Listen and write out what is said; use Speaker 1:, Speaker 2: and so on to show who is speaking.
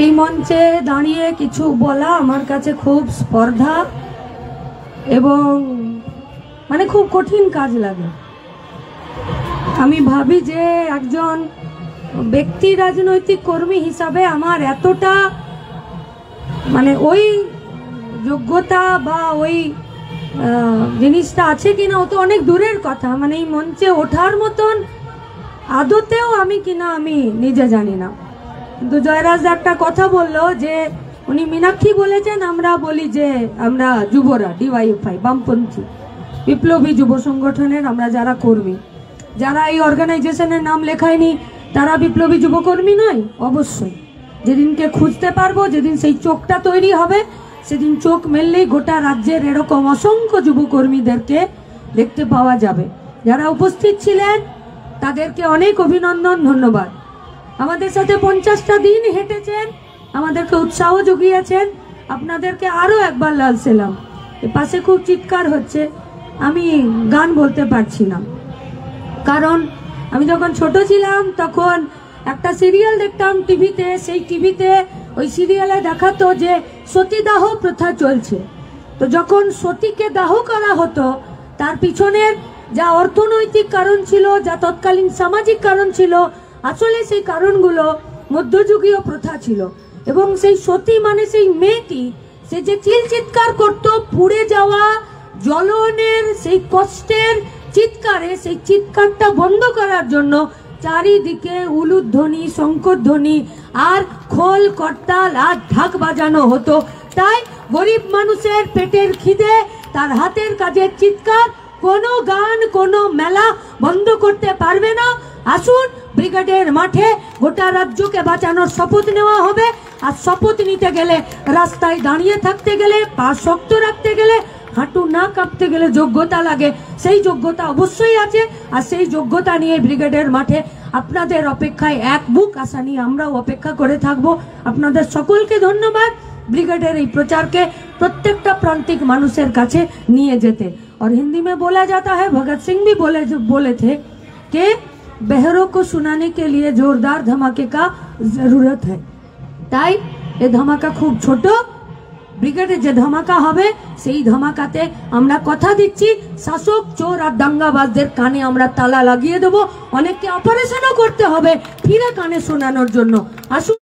Speaker 1: এই মঞ্চে দাঁড়িয়ে কিছু বলা আমার কাছে খুব স্পর্ধা এবং মানে খুব কঠিন কাজ লাগে। আমি ভাবি যে একজন ব্যক্তি রাজনৈতিক কর্মী হিসাবে আমার এতটা মানে ওই যোগ্যতা বা ওই জিনিসটা আছে কিনা ও তো অনেক দূরের কথা, মানে এই মঞ্চে ওঠার মতন আদতেও আমি কিনা আমি নিজে জানি না। কিন্তু জয়রাজ একটা কথা বললো যে উনি মীনাক্ষী বলেছেন, আমরা বলি যে আমরা যুবরা ডিওয়াইএফআই বামপন্থী বিপ্লবী যুব সংগঠনের আমরা যারা কর্মী, যারা এই অর্গানাইজেশনের নাম লেখায়নি তারা বিপ্লবী যুবকর্মী নয়। অবশ্যই যেদিনকে খুঁজতে পারবো, যেদিন সেই চোখটা তৈরি হবে, সেদিন চোখ মেললেই গোটা রাজ্যের এরকম অসংখ্য যুবকর্মীদেরকে দেখতে পাওয়া যাবে। যারা উপস্থিত ছিলেন তাদেরকে অনেক অভিনন্দন, ধন্যবাদ। আমাদের সাথে 50টা দিন হেঁটেছেন, আমাদেরকে উৎসাহ জুগিয়েছেন, আপনাদেরকে আরো একবার লাল সেলাম। এর পাশে খুব চিৎকার হচ্ছে, আমি গান বলতে পারছি না, কারণ আমি যখন ছোট ছিলাম তখন একটা সিরিয়াল দেখতাম টিভিতে, সেই টিভিতে ওই সিরিয়ালে দেখাতো যে সতীদাহ প্রথা চলছে। তো যখন সতীকে দাহ করা হতো তার পিছনের যা অর্থনৈতিক কারণ ছিল, যা তৎকালীন সামাজিক কারণ ছিল, আসলে সেই কারণগুলো মধ্যযুগীয় প্রথা ছিল। এবং সেই সতী মানে সেই মেয়েটি, সে যে চিৎকার করত, পুড়ে যাওয়া জ্বলনের সেই কষ্টের চিৎকারে, সেই চিৎকারটা বন্ধ করার জন্য চারিদিকে উলুধ্বনি, শঙ্করধ্বনি আর খোল করতাল আর ঢাক বাজানো হতো। তাই গরিব মানুষের পেটের খিদে, তার হাতের কাজের চিৎকার, কোনো গান, কোনো মেলা বন্ধ করতে পারবে না। আসুন ব্রিগেডের মাঠে গোটা রাজ্যকে বাঁচানোর শপথ নেওয়া হবে। আর শপথ নিতে গেলে, রাস্তায় দাঁড়িয়ে থাকতে গেলে, পা শক্ত রাখতে গেলে, হাঁটু না কাঁপতে গেলে যোগ্যতা লাগে। সেই যোগ্যতা অবশ্যই আছে, আর সেই যোগ্যতা নিয়ে ব্রিগেডের মাঠে আপনাদের অপেক্ষায় এক বুক আশা নিয়ে আমরাও অপেক্ষা করে থাকবো। আপনাদের সকলকে ধন্যবাদ ব্রিগেডের এই প্রচারকে প্রত্যেকটা প্রান্তিক মানুষের কাছে নিয়ে যেতে। और हिंदी में बोला जाता है, भगत सिंह भी बोले थे कि बहरों को सुनाने के लिए जोरदार धमाके का जरूरत है। তাই এই ধামাকা খুব ছোট, ব্রিগেডে যে ধামাকা হবে সেই ধামাকাতে আমরা কথা দিচ্ছি, শাসক, চোর আর দাঙ্গাবাজদের কানে আমরা তালা লাগিয়ে দেবো। অনেককে অপারেশনও করতে হবে ফিরে কানে শোনানোর জন্য। আসুন।